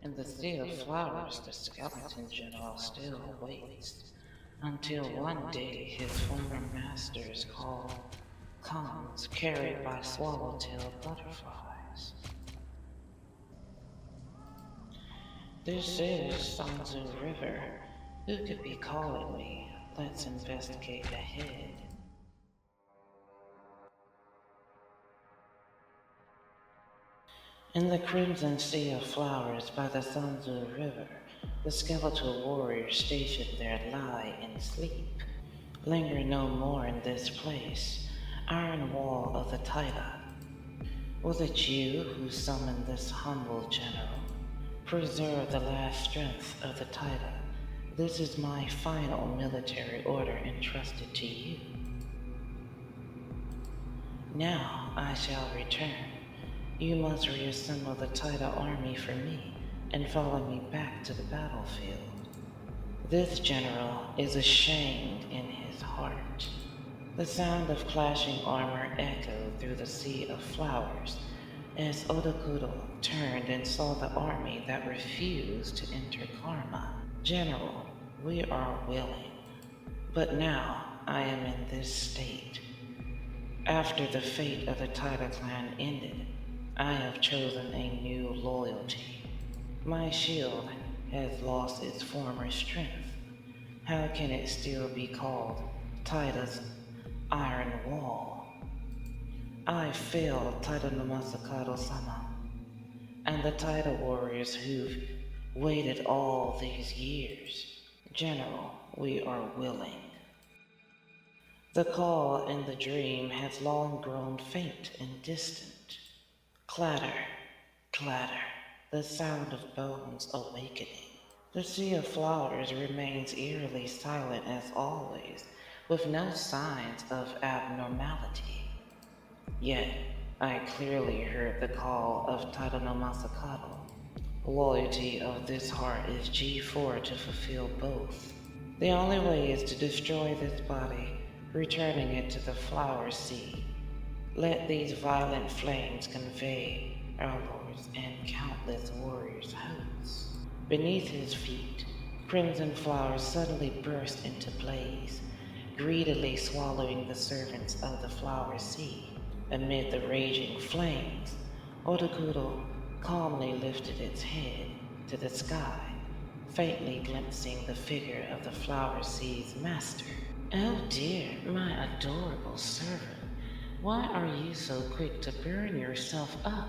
In the sea of flowers, the skeleton general still waits, until one day his former master's call comes, carried by swallowtail butterflies. This is Sanzu River. Who could be calling me? Let's investigate ahead. In the crimson sea of flowers by the Sanzu River, the skeletal warriors stationed there lie in sleep. Linger no more in this place, iron wall of the Taida. Was it you who summoned this humble general? Preserve the last strength of the Taida. This is my final military order entrusted to you. Now I shall return. You must reassemble the Taida army for me and follow me back to the battlefield. This general is ashamed in his heart. The sound of clashing armor echoed through the sea of flowers as odokuro turned and saw the army that refused to enter Karma. General, we are willing, but now I am in this state. After the fate of the Taida clan ended, I have chosen a new loyalty. My shield has lost its former strength. How can it still be called Taida's Iron Wall? I failed Taida no Masakado-sama, and the Taida warriors who've waited all these years. General, we are willing. The call in the dream has long grown faint and distant. Clatter, clatter, the sound of bones awakening. The sea of flowers remains eerily silent as always, with no signs of abnormality. Yet, I clearly heard the call of Taida no Masakado. Loyalty of this heart is G4 to fulfill both. The only way is to destroy this body, returning it to the flower sea. Let these violent flames convey our lords and countless warriors' hopes. Beneath his feet, crimson flowers suddenly burst into blaze, greedily swallowing the servants of the flower sea. Amid the raging flames, odokuro calmly lifted its head to the sky, faintly glimpsing the figure of the flower sea's master. Oh dear, my adorable servant. Why are you so quick to burn yourself up?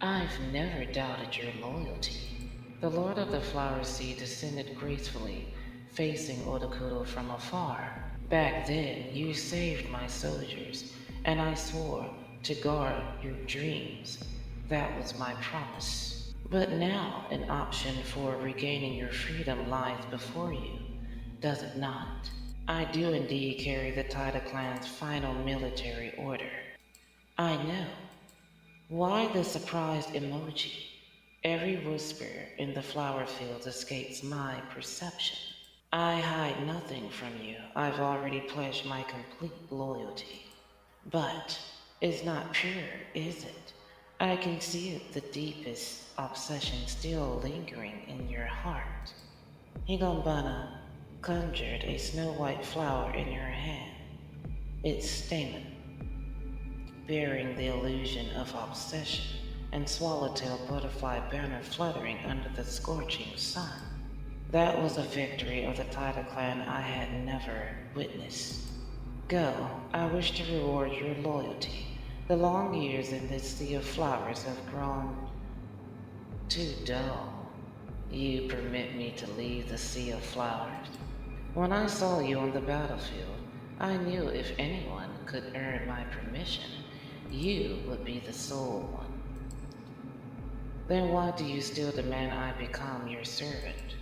I've never doubted your loyalty. The Lord of the Flower Sea descended gracefully, facing odokuro from afar. Back then, you saved my soldiers, and I swore to guard your dreams. That was my promise. But now, an option for regaining your freedom lies before you, does it not? I do indeed carry the Taida clan's final military order. I know. Why the surprised emoji? Every whisper in the flower fields escapes my perception. I hide nothing from you. I've already pledged my complete loyalty. But it's not pure, is it? I can see it, the deepest obsession still lingering in your heart. Higanbana conjured a snow-white flower in your hand, its stamen, bearing the illusion of obsession, and swallowtail butterfly banner fluttering under the scorching sun. That was a victory of the Taida clan I had never witnessed. Go, I wish to reward your loyalty. The long years in this sea of flowers have grown too dull. You permit me to leave the sea of flowers? When I saw you on the battlefield, I knew if anyone could earn my permission, you would be the sole one. Then why do you still demand I become your servant?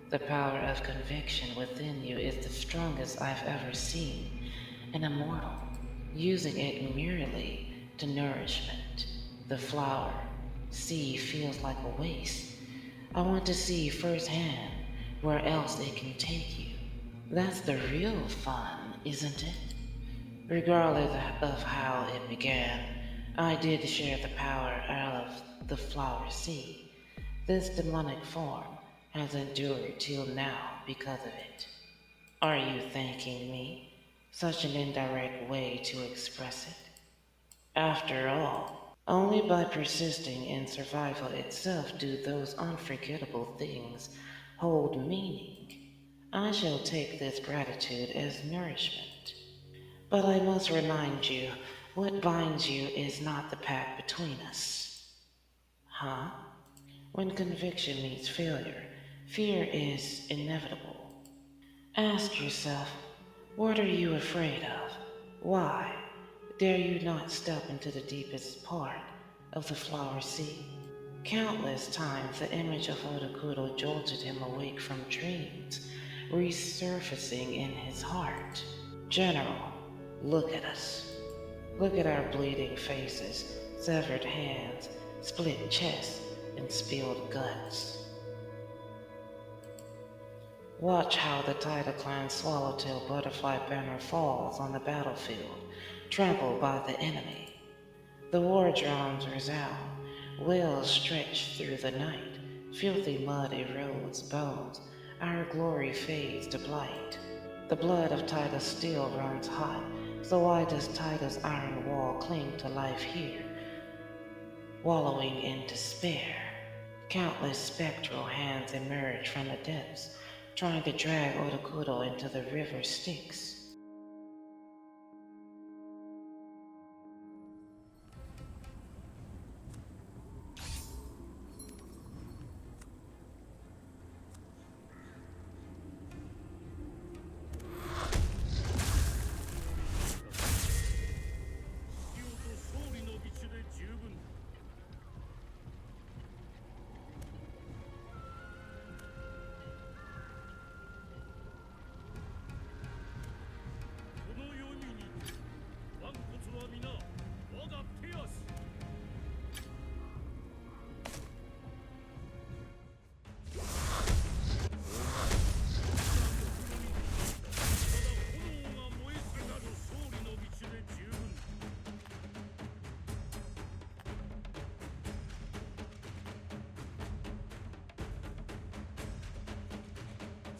The power of conviction within you is the strongest I've ever seen, an immortal, using it merely to nourishment. The flower, sea feels like a waste. I want to see firsthand where else it can take you. That's the real fun, isn't it? Regardless of how it began, I did share the power out of the flower sea. This demonic form has endured till now because of it. Are you thanking me? Such an indirect way to express it. After all, only by persisting in survival itself do those unforgettable things hold meaning. I shall take this gratitude as nourishment. But I must remind you, what binds you is not the pact between us. Huh? When conviction meets failure, fear is inevitable. Ask yourself, what are you afraid of? Why dare you not step into the deepest part of the flower sea? Countless times the image of Odokuro jolted him awake from dreams, resurfacing in his heart. General, look at us. Look at our bleeding faces, severed hands, split chests, and spilled guts. Watch how the Titaclan swallowtail butterfly banner falls on the battlefield, trampled by the enemy. The war drums resound, wails stretch through the night, filthy mud erodes bones, our glory fades to blight. The blood of Titus still runs hot, so why does Titus' iron wall cling to life here, wallowing in despair? Countless spectral hands emerge from the depths, trying to drag Odokuro into the river Styx.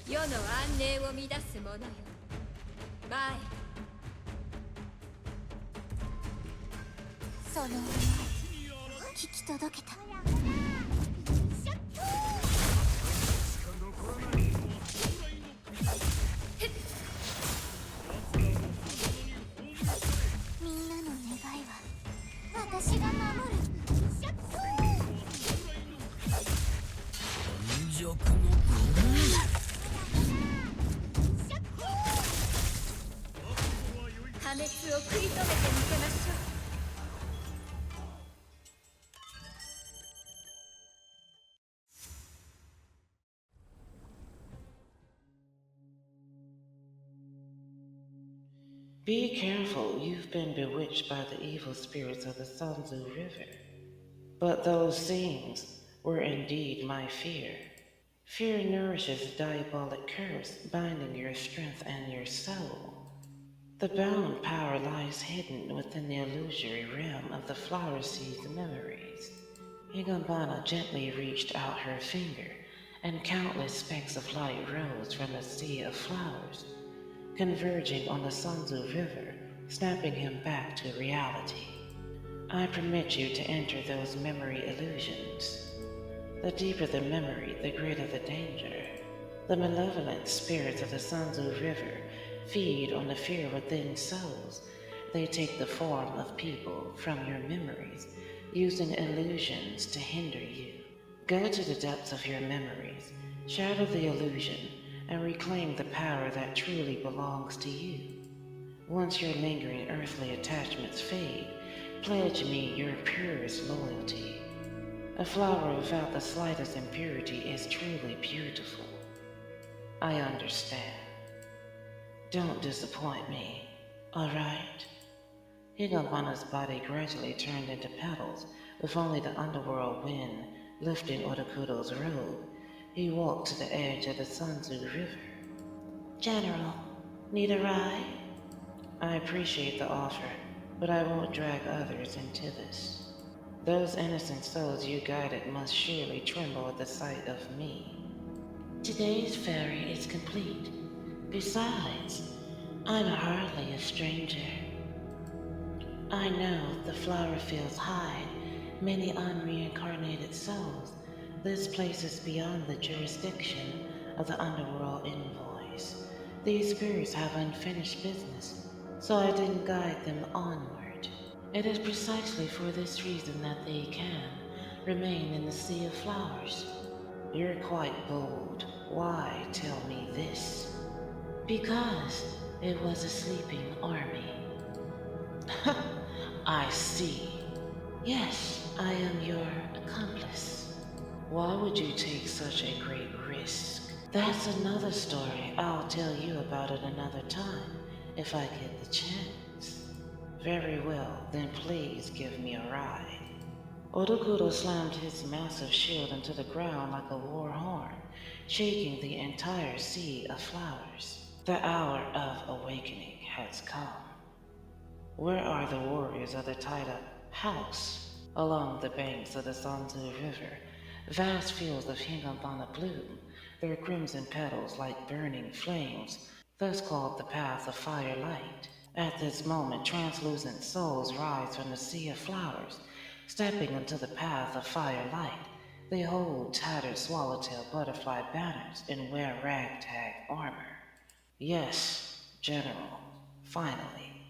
世の安寧を乱す者よ。前。その思い聞き届けた。みんなの願いは私が守る。破滅を食い止めてみせましょう。Be careful, you've been bewitched by the evil spirits of the Sanzu River. But those things were indeed my fear. Fear nourishes a diabolic curse, binding your strength and your soul. The bound power lies hidden within the illusory realm of the flower seed's memories. Higambana gently reached out her finger, and countless specks of light rose from the sea of flowers, converging on the Sanzu River, snapping him back to reality. I permit you to enter those memory illusions. The deeper the memory, the greater the danger. The malevolent spirits of the Sanzu River feed on the fear within souls. They take the form of people from your memories, using illusions to hinder you. Go to the depths of your memories, shatter the illusion, and reclaim the power that truly belongs to you. Once your lingering earthly attachments fade, pledge me your purest loyalty. A flower without the slightest impurity is truly beautiful. I understand. Don't disappoint me, all right? Higambana's body gradually turned into petals, with only the underworld wind lifting Odokuro's robe. He walked to the edge of the Sanzu River. General, need a ride? I appreciate the offer, but I won't drag others into this. Those innocent souls you guided must surely tremble at the sight of me. Today's ferry is complete. Besides, I'm hardly a stranger. I know the flower fields hide many unreincarnated souls. This place is beyond the jurisdiction of the underworld envoys. These spirits have unfinished business, so I didn't guide them onward. It is precisely for this reason that they can remain in the sea of flowers. You're quite bold. Why tell me this? Because it was a sleeping army. I see. Yes, I am your accomplice. Why would you take such a great risk? That's another story. I'll tell you about it another time, if I get the chance. Very well, then please give me a ride. Odokuro slammed his massive shield into the ground like a war horn, shaking the entire sea of flowers. The hour of awakening has come. Where are the warriors of the tied-up house? Along the banks of the Sanzu River, vast fields of hingambana bloom, their crimson petals like burning flames, thus called the path of firelight. At this moment, translucent souls rise from the sea of flowers, stepping into the path of firelight. They hold tattered swallowtail butterfly banners and wear ragtag armor. Yes, General, finally,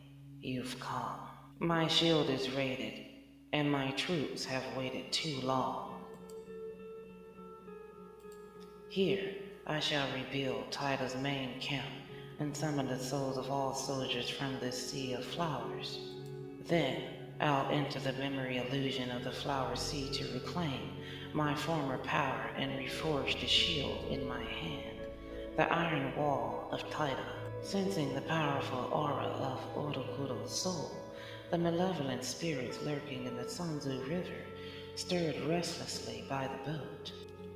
you've come. My shield is raided, and my troops have waited too long. Here, I shall rebuild Tida's main camp and summon the souls of all soldiers from this sea of flowers. Then, I'll enter the memory illusion of the flower sea to reclaim my former power and reforge the shield in my hand, the iron wall of Tida. Sensing the powerful aura of Odokuro's soul, the malevolent spirits lurking in the Sanzu River stirred restlessly by the boat.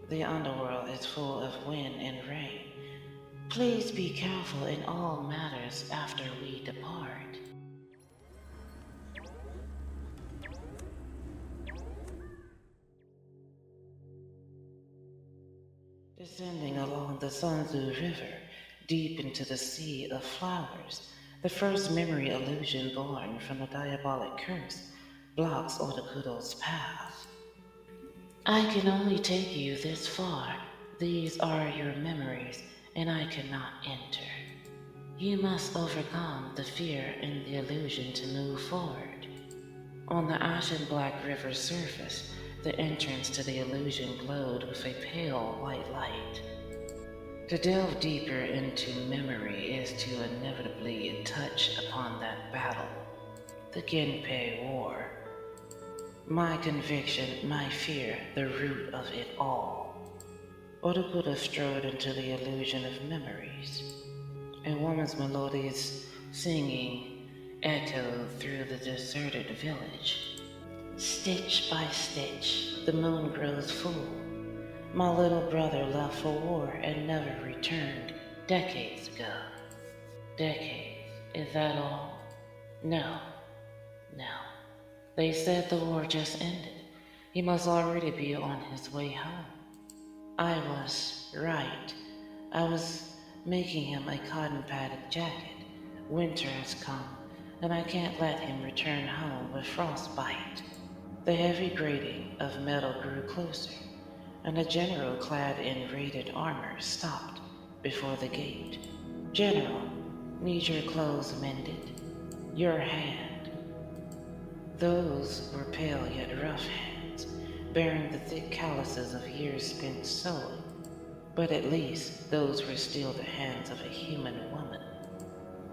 The underworld is full of wind and rain. Please be careful in all matters after we depart. Descending along the Sanzu River, deep into the sea of flowers, the first memory illusion born from the diabolic curse blocks Odokuro's path. I can only take you this far. These are your memories, and I cannot enter. You must overcome the fear and the illusion to move forward. On the ashen black river surface, the entrance to the illusion glowed with a pale white light. To delve deeper into memory is to inevitably touch upon that battle, the Genpei War. My conviction, my fear, the root of it all. Odokuro strode into the illusion of memories. A woman's melodious singing echoed through the deserted village. Stitch by stitch, the moon grows full. My little brother left for war and never returned decades ago. Decades, is that all? No, no. They said the war just ended. He must already be on his way home. I was right. I was making him a cotton-padded jacket. Winter has come, and I can't let him return home with frostbite. The heavy grating of metal grew closer, and a general clad in raided armor stopped before the gate. General, need your clothes mended? Your hand. Those were pale yet rough hands, bearing the thick calluses of years spent sewing. But at least those were still the hands of a human woman.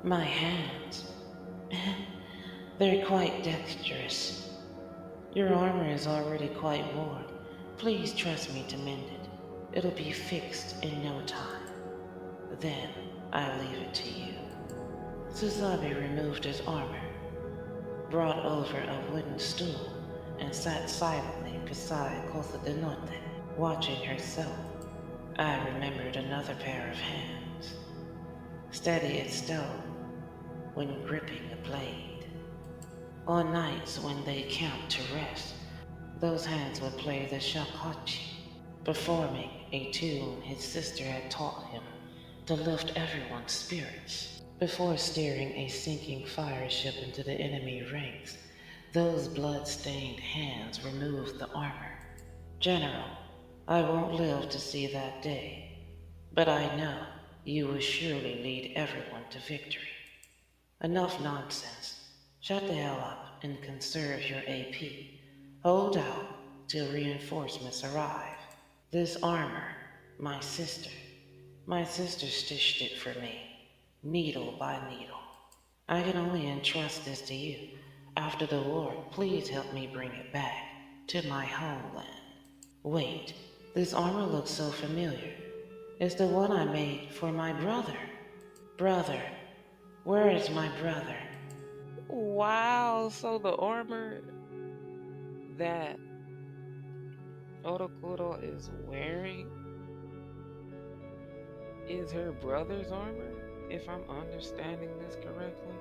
My hands. They're quite dexterous. Your armor is already quite worn. Please trust me to mend it. It'll be fixed in no time. Then I leave it to you. Suzabe removed his armor, brought over a wooden stool, and sat silently beside Cosa de Notte, watching her sew. I remembered another pair of hands, steady as stone when gripping a blade. On nights when they camped to rest, Those hands would play the shakuhachi, performing a tune his sister had taught him to lift everyone's spirits. Before steering a sinking fire ship into the enemy ranks, those blood-stained hands removed the armor. General, I won't live to see that day, but I know you will surely lead everyone to victory. Enough nonsense. Shut the hell up and conserve your AP. Hold out till reinforcements arrive. This armor, my sister. My sister stitched it for me, needle by needle. I can only entrust this to you. After the war, please help me bring it back to my homeland. Wait, this armor looks so familiar. It's the one I made for my brother. Brother, where is my brother? Wow, so the armor that Odokuro is wearing is her brother's armor, if I'm understanding this correctly.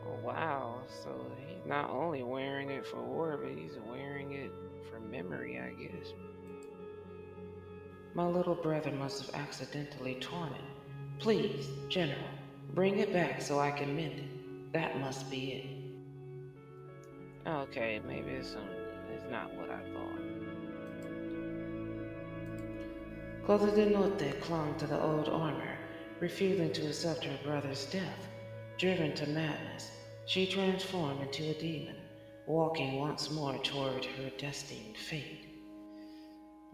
Oh, wow, so he's not only wearing it for war, but he's wearing it for memory, I guess. My little brother must have accidentally torn it. Please, General, bring it back so I can mend it. That must be it. Okay, maybe it's not what I thought. Cosa de Notte clung to the old armor, refusing to accept her brother's death. Driven to madness, she transformed into a demon, walking once more toward her destined fate.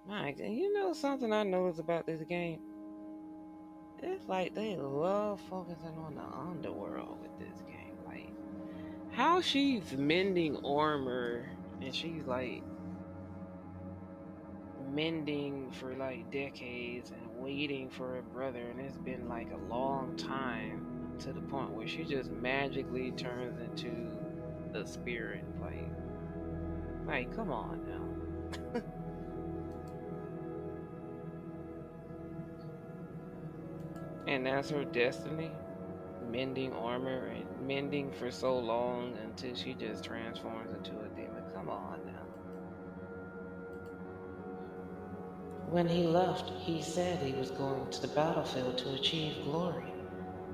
Mike, you know something I noticed about this game? It's like they love focusing on the underworld with this game. Like, how she's mending armor and she's like mending for like decades and waiting for her brother, and it's been like a long time to the point where she just magically turns into a spirit. Like, come on now. And that's her destiny, mending armor and mending for so long until she just transforms into a demon. Come on now. When he left, he said he was going to the battlefield to achieve glory.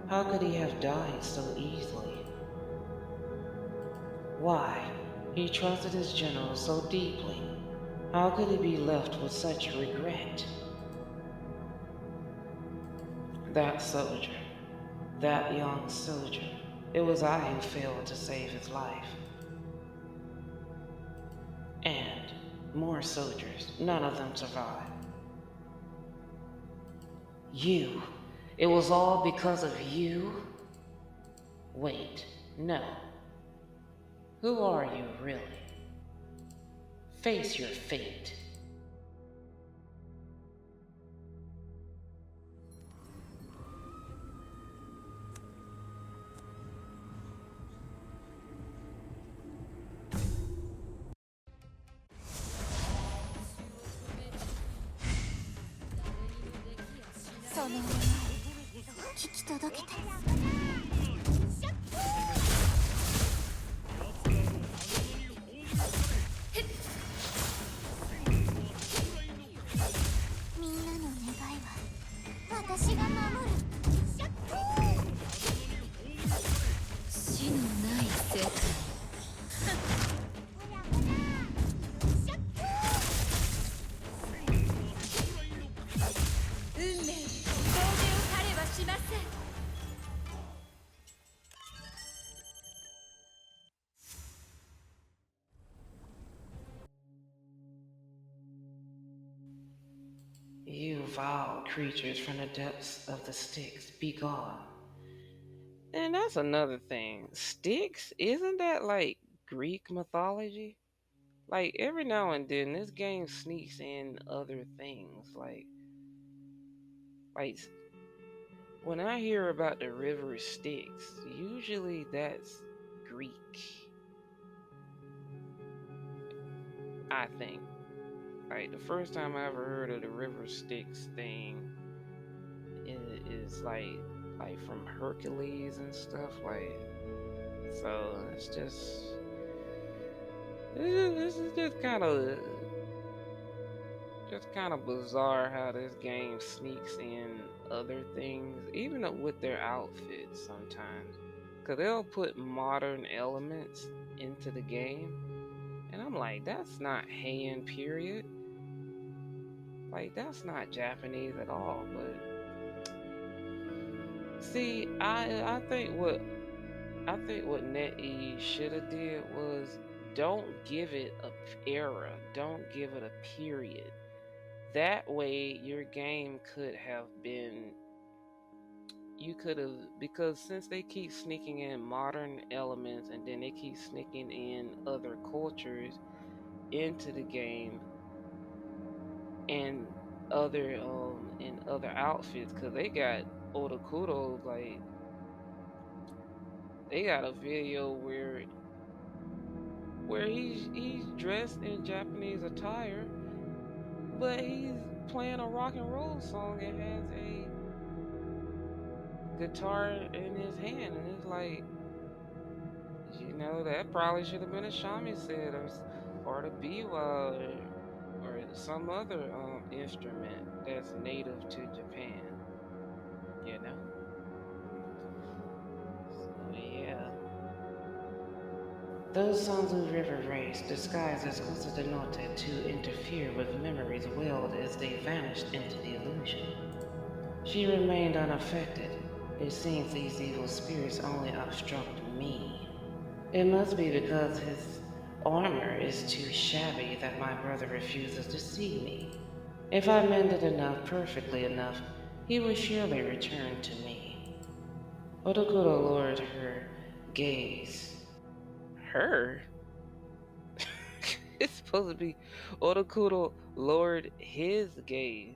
How could he have died so easily? Why? He trusted his general so deeply. How could he be left with such regret? That soldier, that young soldier, it was I who failed to save his life. And more soldiers, none of them survived. You. It was all because of you? Wait, no. Who are you, really? Face your fate. You vile creatures from the depths of the Styx, be gone. And that's another thing. Styx, isn't that like Greek mythology? Like every now and then this game sneaks in other things. Like when I hear about the river Styx, usually that's Greek. I think. Like the first time I ever heard of the river Styx thing is like from Hercules and stuff. Like, so it's just This is just kind of bizarre how this game sneaks in other things, even with their outfits sometimes. Because they'll put modern elements into the game, and I'm like, that's not Heian period. Like, that's not Japanese at all. But see, I think what NetEase should have did was don't give it a era, don't give it a period. That way, your game could have been you could have, because since they keep sneaking in modern elements and then they keep sneaking in other cultures into the game and other outfits, because they got odokuro, like they got a video where he's dressed in Japanese attire, but he's playing a rock and roll song and has a guitar in his hand, and it's like, that probably should have been a shamisen or the biwa or some other instrument that's native to Japan. You know. So yeah. Those Sanzu River rays disguised as Cosa de Notte to interfere with memories wailed as they vanished into the illusion. She remained unaffected. It seems these evil spirits only obstruct me. It must be because his armor is too shabby that my brother refuses to see me. If I mend it enough, perfectly enough, he will surely return to me. Odokuro lowered her gaze. Her? It's supposed to be Odokuro lowered his gaze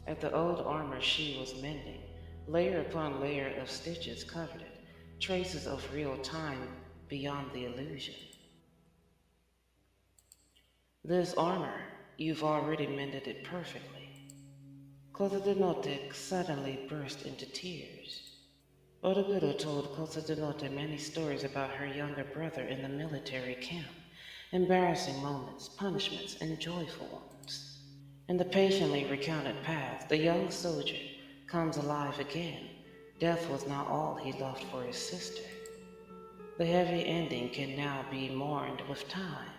At the old armor she was mending. Layer upon layer of stitches covered it, traces of real time beyond the illusion. This armor, you've already mended it perfectly. Cosa de Notte suddenly burst into tears. Odokuro told Cosa de Notte many stories about her younger brother in the military camp, embarrassing moments, punishments, and joyful ones. In the patiently recounted path, the young soldier comes alive again. Death was not all he loved for his sister. The heavy ending can now be mourned with time.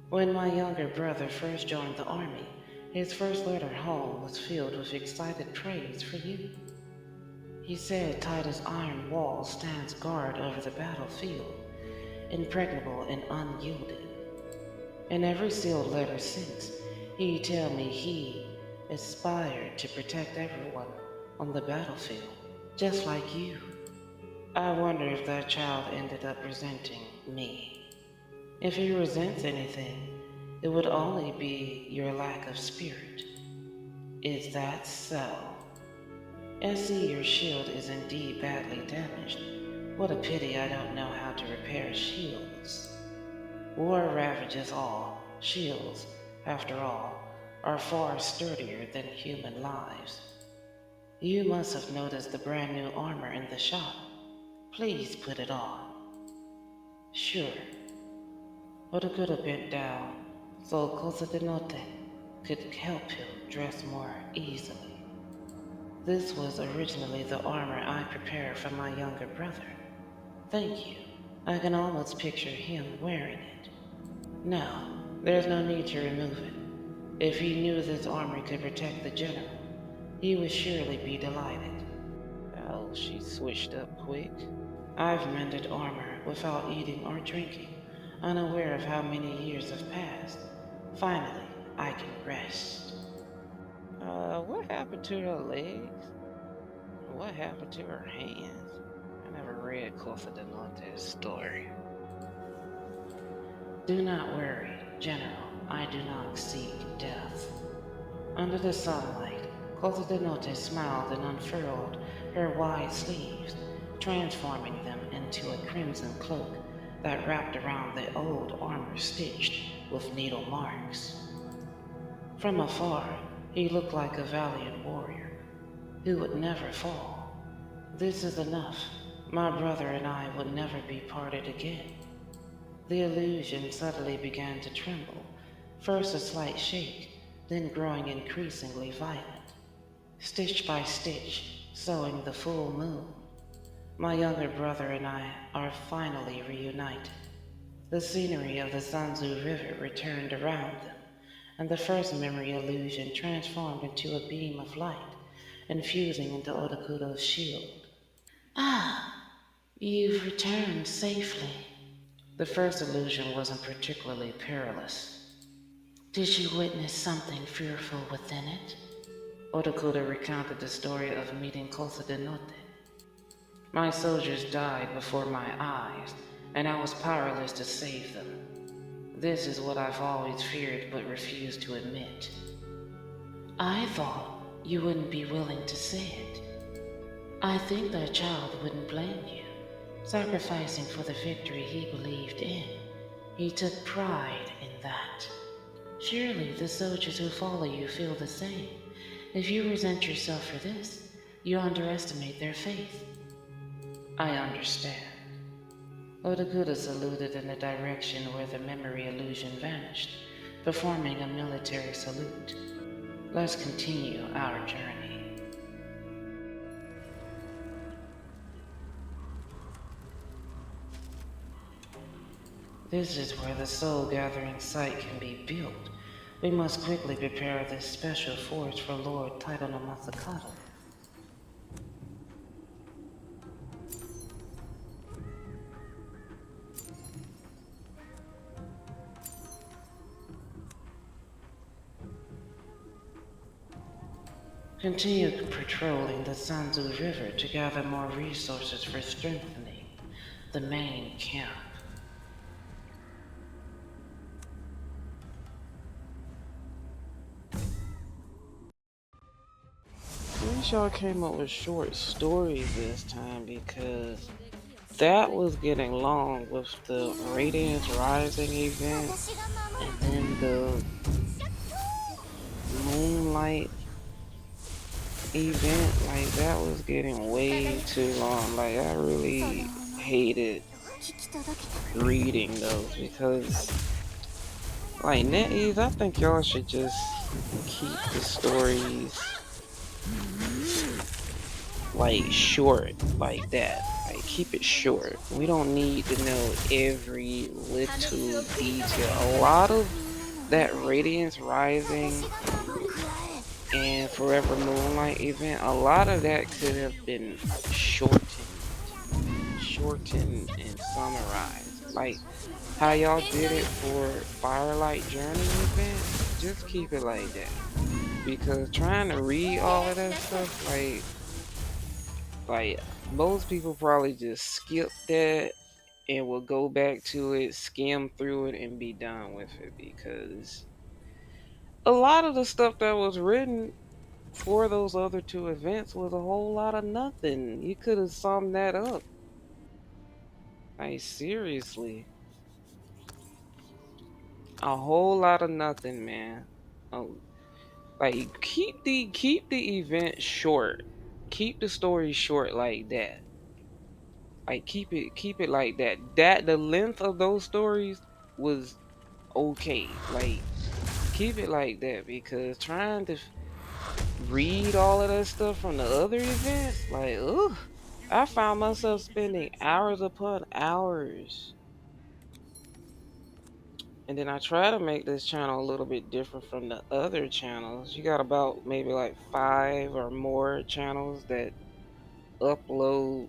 When my younger brother first joined the army, his first letter home was filled with excited praise for you. He said Titus' iron wall stands guard over the battlefield, impregnable and unyielding. In every sealed letter since, he tell me he aspired to protect everyone on the battlefield, just like you. I wonder if that child ended up resenting me. If he resents anything, it would only be your lack of spirit. Is that so? I see your shield is indeed badly damaged. What a pity I don't know how to repair shields. War ravages all. Shields, after all, are far sturdier than human lives. You must have noticed the brand new armor in the shop. Please put it on. Sure. Odokuro bent down so Cosa de Notte could help him dress more easily. This was originally the armor I prepared for my younger brother. Thank you. I can almost picture him wearing it. No, there's no need to remove it. If he knew this armor could protect the general, he would surely be delighted. Oh, she switched up quick. I've mended armor without eating or drinking, unaware of how many years have passed. Finally, I can rest. What happened to her legs? What happened to her hands? I never read Cosa de Notte's story. Do not worry, General. I do not seek death. Under the sunlight, Cosa de Notte smiled and unfurled her wide sleeves, transforming them into a crimson cloak that wrapped around the old armor stitched with needle marks. From afar, he looked like a valiant warrior who would never fall. This is enough. My brother and I would never be parted again. The illusion suddenly began to tremble, first a slight shake, then growing increasingly violent. Stitch by stitch, sewing the full moon, my younger brother and I are finally reunited. The scenery of the Zanzu River returned around them, and the first memory illusion transformed into a beam of light, infusing into Odokuro's shield. Ah, you've returned safely. The first illusion wasn't particularly perilous. Did you witness something fearful within it? Odokuro recounted the story of meeting Kosadenote. My soldiers died before my eyes, and I was powerless to save them. This is what I've always feared but refused to admit. I thought you wouldn't be willing to say it. I think that child wouldn't blame you, sacrificing for the victory he believed in. He took pride in that. Surely the soldiers who follow you feel the same. If you resent yourself for this, you underestimate their faith. I understand. Odokuro saluted in the direction where the memory illusion vanished, performing a military salute. Let's continue our journey. This is where the soul gathering site can be built. We must quickly prepare this special forge for Lord Title no Masakato. Continue patrolling the Zanzu River to gather more resources for strengthening the main camp. I wish y'all came up with short stories this time because that was getting long with the Radiance Rising event and then the Moonlight event. Like, that was getting way too long. Like, I really hated reading those because, like, NetEase, I think y'all should just keep the stories like short like that. Like, keep it short. We don't need to know every little detail. A lot of that Radiance Rising and Forever Moonlight event, a lot of that could have been shortened and summarized. Like how y'all did it for Firelight Journey event, just keep it like that. Because trying to read all of that stuff, like most people probably just skip that and will go back to it, skim through it, and be done with it. Because a lot of the stuff that was written for those other two events was a whole lot of nothing. You could have summed that up. Like, seriously, a whole lot of nothing, man. Oh, like, keep the event short. Keep the story short like that. Like, keep it like that. That the length of those stories was okay. Like, keep it like that because trying to read all of that stuff from the other events, like, ugh, I found myself spending hours upon hours. And then I try to make this channel a little bit different from the other channels. You got about maybe like 5 or more channels that upload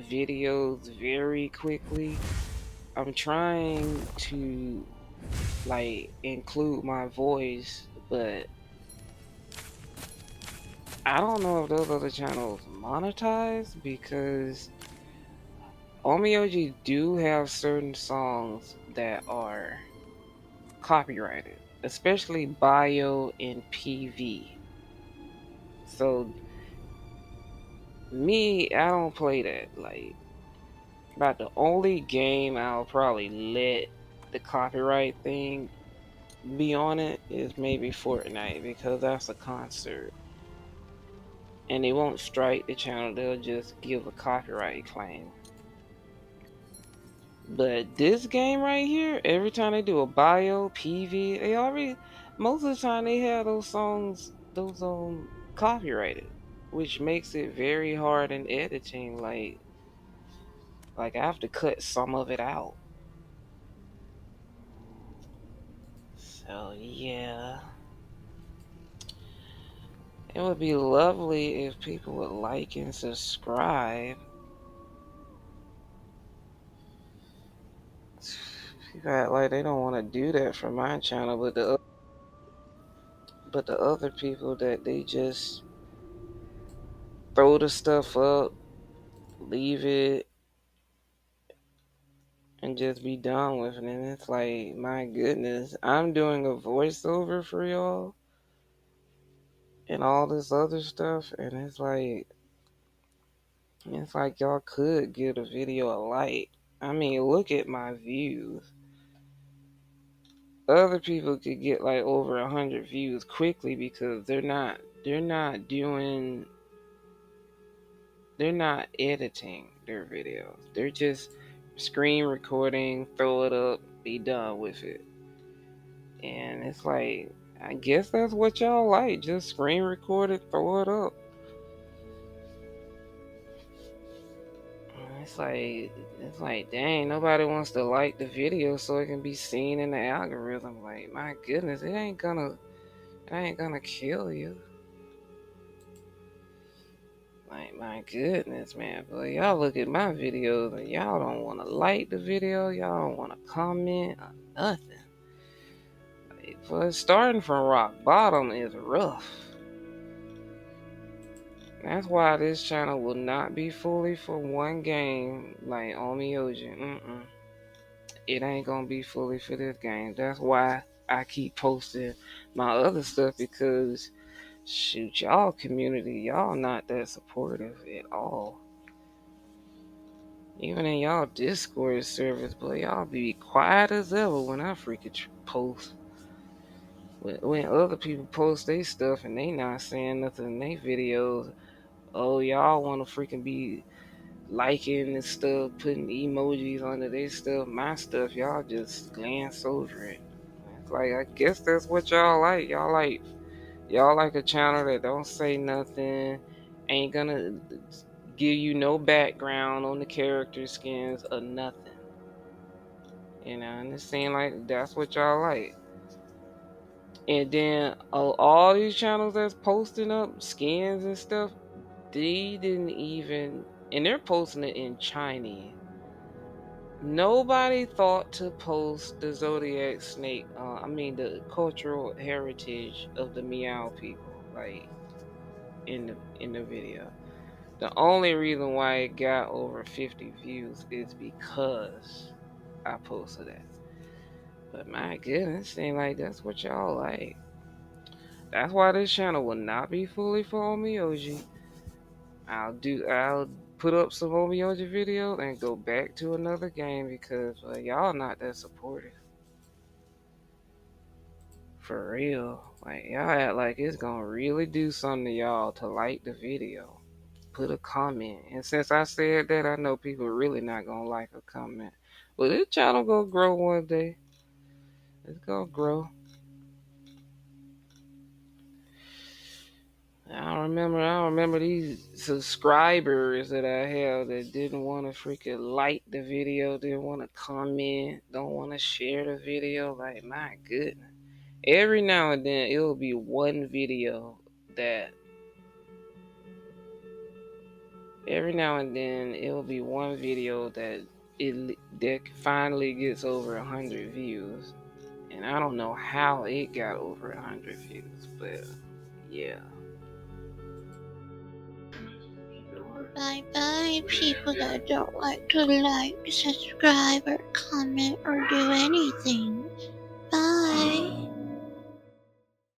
videos very quickly. I'm trying to like include my voice, but I don't know if those other channels monetize because Onmyoji do have certain songs that are copyrighted, especially Bio and PV. So me, I don't play that. Like, about the only game I'll probably let the copyright thing be on it is maybe Fortnite because that's a concert. And they won't strike the channel, they'll just give a copyright claim. But this game right here, every time they do a bio, PV, they already most of the time they have those songs, those copyrighted, which makes it very hard in editing. Like I have to cut some of it out. So yeah, it would be lovely if people would like and subscribe. People act like they don't want to do that for my channel, but the other people that they just throw the stuff up, leave it, and just be done with it. And it's like, my goodness, I'm doing a voiceover for y'all and all this other stuff, and it's like y'all could give a video a like. I mean, look at my views. Other people could get like over 100 views quickly because they're not editing their videos. They're just screen recording, throw it up, be done with it. And it's like, I guess that's what y'all like. Just screen record it, throw it up. It's like, dang, nobody wants to like the video so it can be seen in the algorithm. Like, my goodness, it ain't gonna kill you. Like, my goodness, man. But y'all look at my videos and y'all don't want to like the video. Y'all don't want to comment or nothing. Like, but starting from rock bottom is rough. That's why this channel will not be fully for one game like Onmyoji. It ain't gonna be fully for this game. That's why I keep posting my other stuff, because shoot, y'all community, y'all not that supportive at all. Even in y'all Discord service, but y'all be quiet as ever when I freaking post. When other people post their stuff and they not saying nothing in their videos, oh, y'all want to freaking be liking and stuff, putting emojis under their stuff, my stuff, y'all just glance over it. It's like, I guess that's what y'all like. Y'all like a channel that don't say nothing, ain't gonna give you no background on the character skins or nothing. You know, and it seems like that's what y'all like. And then all these channels that's posting up skins and stuff, they didn't even, and they're posting it in Chinese. Nobody thought to post the zodiac snake. The cultural heritage of the Meow people, like in the video. The only reason why it got over 50 views is because I posted that. But my goodness, seems like that's what y'all like. That's why this channel will not be fully for Onmyoji. I'll put up some Onmyoji videos and go back to another game because y'all not that supportive. For real. Like, y'all act like it's gonna really do something to y'all to like the video. Put a comment. And since I said that, I know people really not gonna like a comment. But this channel gonna grow one day. It's gonna grow. I remember these subscribers that I have that didn't want to freaking like the video, didn't want to comment, don't want to share the video. Like, my goodness. Every now and then it'll be one video that that finally gets over 100 views. And I don't know how it got over 100 views, but yeah. Bye bye, people that don't like to like, subscribe, or comment, or do anything.